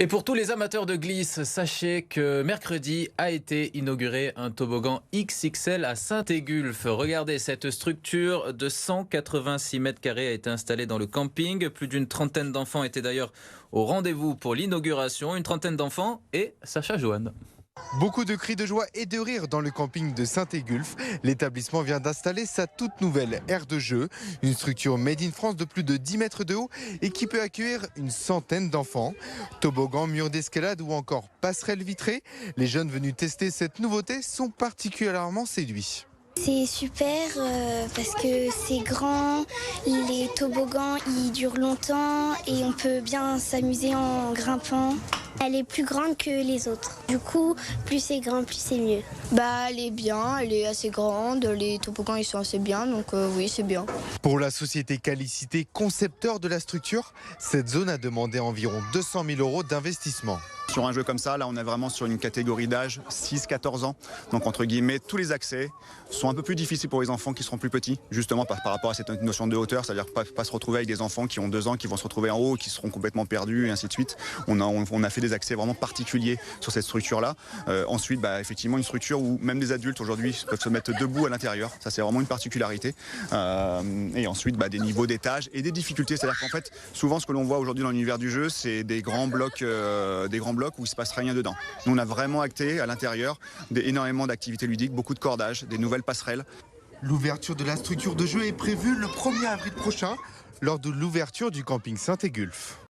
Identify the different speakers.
Speaker 1: Et pour tous les amateurs de glisse, sachez que mercredi a été inauguré un toboggan XXL à Saint-Égulphe. Regardez, cette structure de 186 mètres carrés a été installée dans le camping. Plus d'une trentaine d'enfants étaient d'ailleurs au rendez-vous pour l'inauguration. Une trentaine d'enfants et Sacha Joanne.
Speaker 2: Beaucoup de cris de joie et de rire dans le camping de Saint-Égulphe. L'établissement vient d'installer sa toute nouvelle aire de jeu, une structure made in France de plus de 10 mètres de haut et qui peut accueillir une centaine d'enfants. Toboggan, murs d'escalade ou encore passerelles vitrées, les jeunes venus tester cette nouveauté sont particulièrement séduits.
Speaker 3: C'est super parce que c'est grand, les toboggans ils durent longtemps et on peut bien s'amuser en grimpant. Elle est plus grande que les autres. Du coup, plus c'est grand, plus c'est mieux.
Speaker 4: Elle est bien, elle est assez grande, les toboggans ils sont assez bien, donc oui c'est bien.
Speaker 2: Pour la société Calicité, concepteur de la structure, cette zone a demandé environ 200 000 € d'investissement.
Speaker 5: Sur un jeu comme ça, là on est vraiment sur une catégorie d'âge 6-14 ans. Donc entre guillemets, tous les accès sont un peu plus difficiles pour les enfants qui seront plus petits, justement par rapport à cette notion de hauteur, c'est-à-dire pas se retrouver avec des enfants qui ont 2 ans, qui vont se retrouver en haut, qui seront complètement perdus et ainsi de suite. On a fait des accès vraiment particuliers sur cette structure-là. Ensuite, effectivement, une structure où même des adultes aujourd'hui peuvent se mettre debout à l'intérieur. Ça c'est vraiment une particularité. Et ensuite, des niveaux d'étage et des difficultés. C'est-à-dire qu'en fait, souvent ce que l'on voit aujourd'hui dans l'univers du jeu, c'est des grands blocs où il ne se passe rien dedans. Nous, on a vraiment acté à l'intérieur énormément d'activités ludiques, beaucoup de cordages, des nouvelles passerelles.
Speaker 2: L'ouverture de la structure de jeu est prévue le 1er avril prochain, lors de l'ouverture du camping Saint-Égulphe.